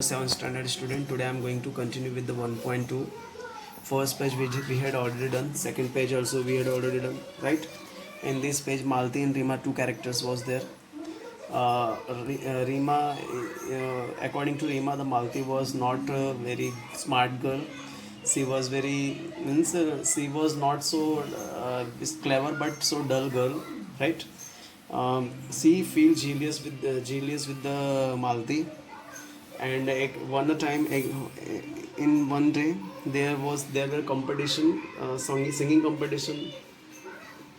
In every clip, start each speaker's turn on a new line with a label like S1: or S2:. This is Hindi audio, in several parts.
S1: 7th standard student. Today I'm going to continue with the 1.2. First page we had already done. Second page also we had already done. Right? In this page, Malti and Rima, two characters was there. Rima, according to Rima, the Malti was not a very smart girl. She was she was not so clever but so dull girl, right? She feels jealous with the Malti, and in one day there were competition, singing competition,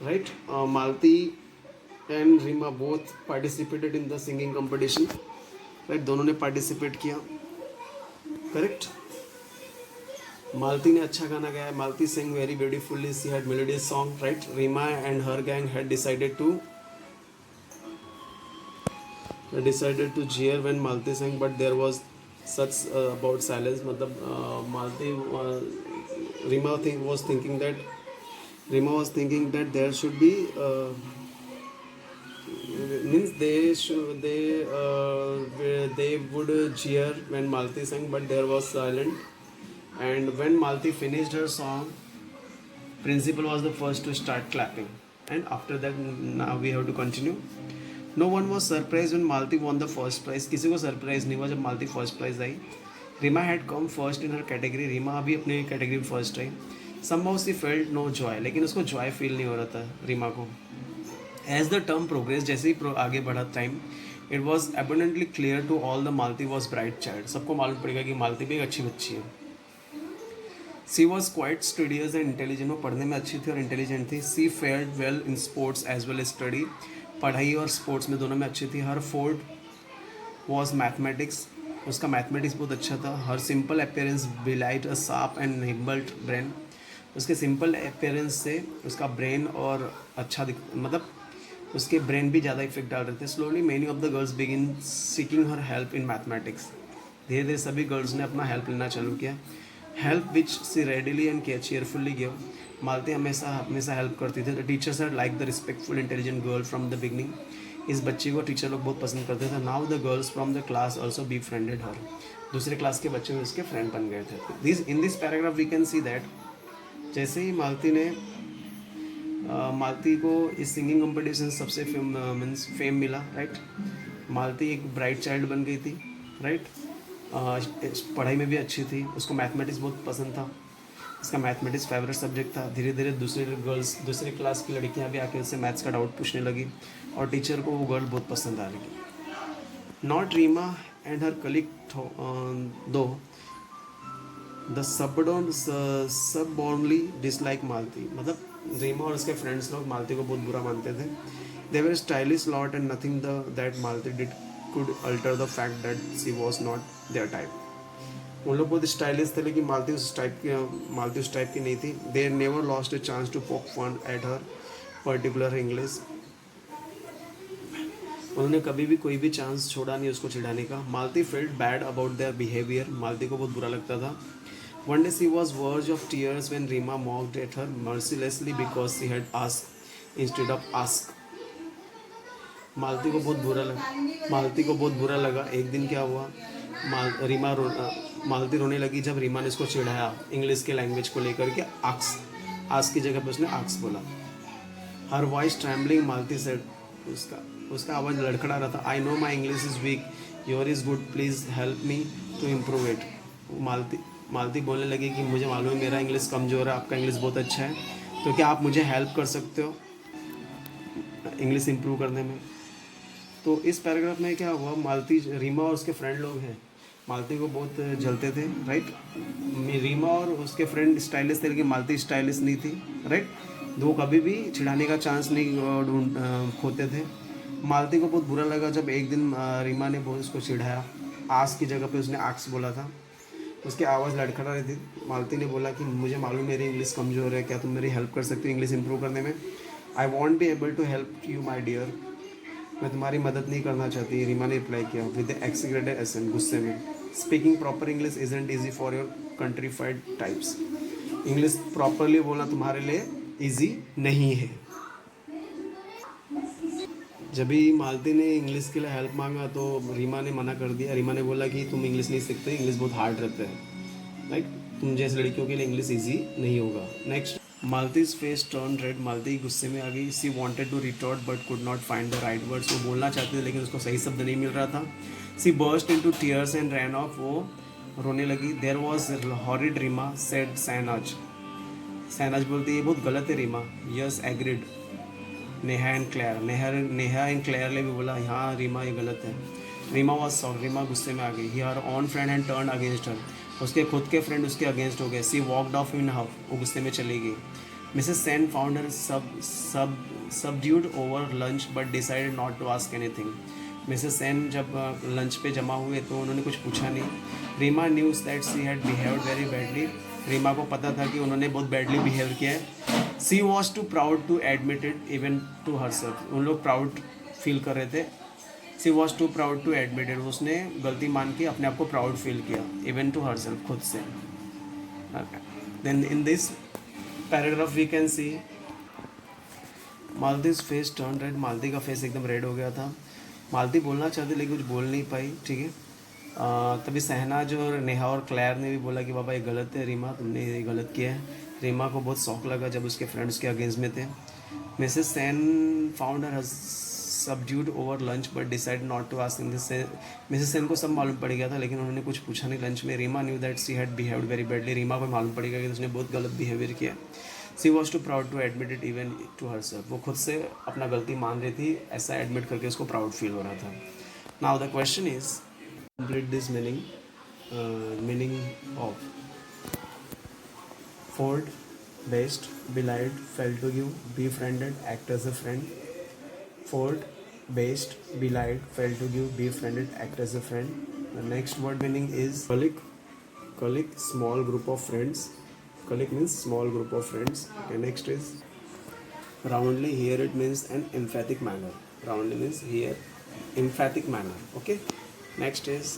S1: right? Malti and Rima both participated in the singing competition, right? दोनों ने participate किया, correct? मालती ने अच्छा गाना गाया. मालती sang very beautifully. She had melodious song, right? Rima and her gang had decided to jeer when Malti sang, but there was such about silence. मतलब Malti Rima was thinking that there should be means they would cheer when Malti sang, but there was silent. And when Malti finished her song, principal was the first to start clapping. And after that, now we have to continue. No one was surprised when Malti won the first prize. किसी को सरप्राइज नहीं हुआ जब मालती फर्स्ट प्राइज आई. Rima had come first in her category. Rima अभी अपने कैटेगरी में फर्स्ट आई. Somehow she felt no joy. लेकिन उसको जॉय फील नहीं हो रहा था रीमा को. एज द टर्म प्रोग्रेस, जैसे ही आगे बढ़ा time, it was abundantly clear to all the Malti was bright child. सबको मालूम पड़ेगा कि मालती भी एक अच्छी बच्ची है. She was quite studies and intelligent. वो पढ़ने में अच्छी थी और इंटेलिजेंट थी. She fared well in sports as well as study. पढ़ाई और स्पोर्ट्स में दोनों में अच्छी थी. Her forte was mathematics. उसका मैथमेटिक्स बहुत अच्छा था. Her simple appearance belied a sharp and nimble brain. उसके सिंपल अपेयरेंस से उसका ब्रेन और अच्छा मतलब उसके ब्रेन भी ज़्यादा इफेक्ट डाल रहे थे. Slowly many of the girls begin seeking her help in mathematics. धीरे धीरे सभी गर्ल्स ने अपना हेल्प लेना चालू किया. Help which she readily and cheerfully give. Malati हमेशा हेल्प करती थी. The teachers are like the respectful intelligent girl from the beginning. इस बच्ची को टीचर लोग बहुत पसंद करते थे. Now the girls from the class also be friended her. दूसरे क्लास के बच्चे भी उसके फ्रेंड बन गए थे. In this paragraph we can see that जैसे ही मालती को इस सिंगिंग कंपटीशन सबसे फेम मिला, राइट? मालती एक ब्राइट चाइल्ड बन गई थी, राइट? पढ़ाई में भी अच्छी थी. उसको मैथमेटिक्स बहुत पसंद था. इसका मैथमेटिक्स फेवरेट सब्जेक्ट था. धीरे धीरे दूसरे क्लास की लड़कियां भी आके उससे मैथ्स का डाउट पूछने लगी और टीचर को वो गर्ल बहुत पसंद आ लगी. Not Reema and her colleague though the stubbornly dislike Malti. मतलब रीमा और उसके फ्रेंड्स लोग मालती को बहुत बुरा मानते थे. They were stylish lot and nothing that Malati did could alter the fact that she was not their type. उन लोग बहुत स्टाइलिश थे लेकिन मालती उस टाइप की नहीं थी. They never lost a chance to poke fun at her particular English. उन्होंने कभी भी कोई भी चांस छोड़ा नहीं उसको चिढ़ाने का. Malati felt bad about their behaviour. Malati को बहुत बुरा लगता था. One day she was verge of tears when Rima mocked at her mercilessly because she had asked instead of ask. मालती को बहुत बुरा लगा. एक दिन क्या हुआ, मालती रोने लगी जब रीमा ने इसको चिढ़ाया इंग्लिश के लैंग्वेज को लेकर के. आस्क की जगह पे उसने आक्स बोला. Her voice trembling. Malati said, उसका आवाज़ लड़खड़ा रहा था. I know my English is weak, your is good, please help me to improve it. Malati बोलने लगी कि मुझे मालूम है मेरा इंग्लिश कमज़ोर है, आपका इंग्लिश बहुत अच्छा है, तो क्या आप मुझे हेल्प कर सकते हो इंग्लिश इम्प्रूव करने में. तो इस पैराग्राफ में क्या हुआ, रीमा और उसके फ्रेंड लोग हैं मालती को बहुत जलते थे, राइट? रीमा और उसके फ्रेंड स्टाइलिश थे लेकिन मालती स्टाइलिश नहीं थी, राइट? दो कभी भी छिड़ाने का चांस नहीं खोते थे. मालती को बहुत बुरा लगा जब एक दिन रीमा ने बहुत उसको चिढ़ाया. आस की जगह पे उसने आक्स बोला था. उसकी आवाज़ लड़खड़ा रही थी. मालती ने बोला कि मुझे मालूम मेरी इंग्लिश कमज़ोर है, क्या तुम मेरी हेल्प कर सकती हो इंग्लिश इंप्रूव करने में. I won't be able to help you my dear. मैं तुम्हारी मदद नहीं करना चाहती, रीमा ने रिप्लाई किया विद एक्सीग्रेटेड एसेंट, गुस्से में. Speaking proper English isn't easy for your countrified types. English properly बोलना तुम्हारे लिए ईजी नहीं है. जब भी मालती ने इंग्लिश के लिए हेल्प मांगा तो रीमा ने मना कर दिया। रीमा ने बोला कि तुम इंग्लिश नहीं सीखते, इंग्लिश बहुत हार्ड रहता है, लाइक तुम जैसे लड़कियों के लिए इंग्लिश ईजी नहीं होगा। Next, Malati's face turn red. Malati गुस्से में आ गई। She wanted to retort but could not find the right words. वो बोलना चाहते थे लेकिन उसको सही शब्द नहीं मिल रहा था। She burst in to tears and ran off. वो रोने लगी। There was horrid Rima said Sainaz. Sainaz बोलती ये बहुत गलत है Rima. Yes agreed Neha and Claire. Neha and Claire ने भी बोला हाँ रीमा ये गलत है। Reema was soft. रीमा गुस्से में आ गई। He her own friend and turn against her. उसके खुद के फ्रेंड उसके अगेंस्ट हो गए। She walked off in huff. वो गुस्से में चली गई। Mrs Sen found her subdued over lunch but decided not to ask anything. Mrs Sen जब लंच पे जमा हुए तो उन्होंने कुछ पूछा नहीं। Reema knew that she had behaved very badly. Reema को पता था कि उन्होंने बहुत बैडली बिहेव किया है। She was too proud to admit it even to herself. उन लोग प्राउड फील कर रहे थे। She was too proud to admit it. उसने गलती मान के अपने आप को प्राउड फील किया इवन टू हरसेल्फ, खुद से। Then in this paragraph we can see Malati's face turn red. Malati का फेस एकदम रेड हो गया था। मालती बोलना चाहती लेकिन कुछ बोल नहीं पाई, ठीक है। तभी शहनाज और नेहा और क्लेयर ने भी बोला कि बाबा ये गलत है रीमा, तुमने ये गलत किया है। रीमा को बहुत शौक लगा जब उसके फ्रेंड्स के अगेंस्ट में थे। Mrs Sen found her subdued over lunch but decide not to ask in this. Mrs Sen को सब मालूम पड़ गया था लेकिन उन्होंने कुछ पूछा नहीं लंच में। Reema knew that she had behaved very badly. Reema को मालूम पड़ गया कि उसने बहुत गलत बिहेवियर किया। She was too proud to admit it even to herself. वो खुद से अपना गलती मान रही थी, ऐसा एडमिट करके उसको प्राउड फील हो रहा था। Now the question is complete this meaning of fold, based, belied, fell to give, befriended, act as a friend. Fold, based, belied, fell to give, befriended, act as a friend. The next word meaning is colleague. Colleague, small group of friends. Colleague means small group of friends. Okay, next is roundly. Here it means an emphatic manner. Roundly means here emphatic manner. Okay. Next is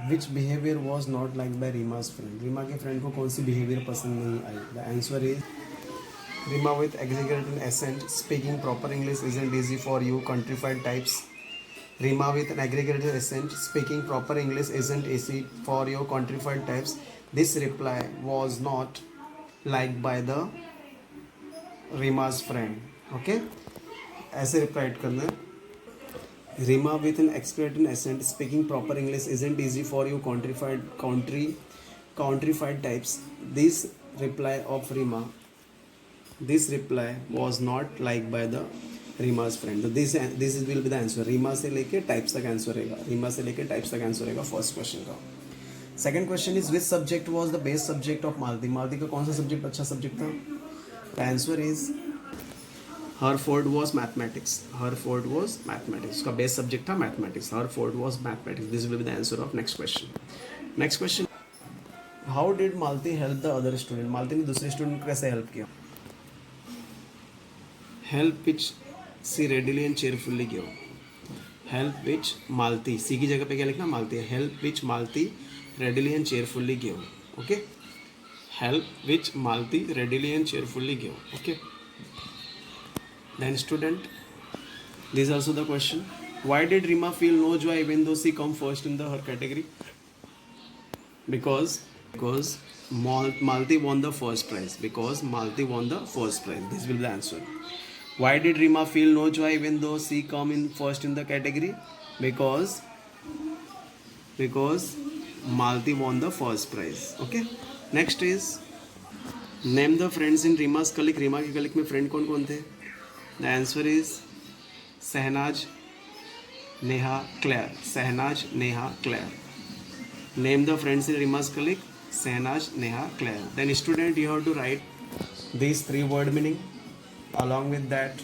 S1: which behaviour was not like by Rima's friend. Rima के फ्रेंड को कौन सी बिहेवियर पसंद नहीं आई। The answer is Rima with executive accent speaking proper English isn't easy for you countrified types. Rima with an aggregated accent speaking proper English isn't easy for your countrified types. This reply was not like by the Rima's friend. Okay, ऐसे रिप्लाई करना है। Rima with an exaggerated accent speaking proper English isn't easy for you countrified types. This reply of Rima, this reply was not liked by the Rima's friend. So this will be the answer. Rima से लेके types तक आंसर रहेगा। Rima से लेके types तक आंसर रहेगा फर्स्ट क्वेश्चन का। Second question is which subject was the best subject of Malti। मालती का कौन सा सब्जेक्ट अच्छा सब्जेक्ट था। The answer is her forte was mathematics. Her forte was mathematics, उसका बेस्ट सब्जेक्ट था mathematics. Her forte was mathematics. This will be the answer of next question. Next question, how did Malati help the other student. Malati ने दूसरे स्टूडेंट को कैसे हेल्प किया। Help which she readily and cheerfully give. Help which Malati, she की जगह पे क्या लिखना, मालती है। Help which Malati readily and cheerfully give. Okay, help which Malati readily and cheerfully give. Okay, then student, this is also the question. Why did Rima feel no joy even though she come first in her category? Because Malti won the first prize. Because Malti won the first prize. This will be the answer. Why did Rima feel no joy even though she come in first in the category? Because Malti won the first prize. Okay, next is name the friends in Rima's colleague. Rima के colleague में friend कौन कौन थे। The answer is Sehnaz, Neha, Claire. Sehnaz, Neha, Claire. Name the friends in Rima's colleague. Sehnaz, Neha, Claire. Then student, you have to write these three word meaning. Along with that,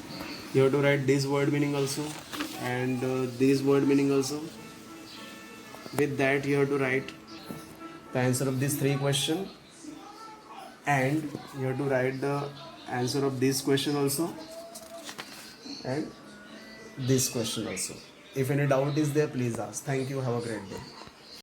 S1: you have to write this word meaning also and this word meaning also. With that, you have to write the answer of these three questions and you have to write the answer of this question also and this question also. If any doubt is there, please ask. Thank you. Have a great day.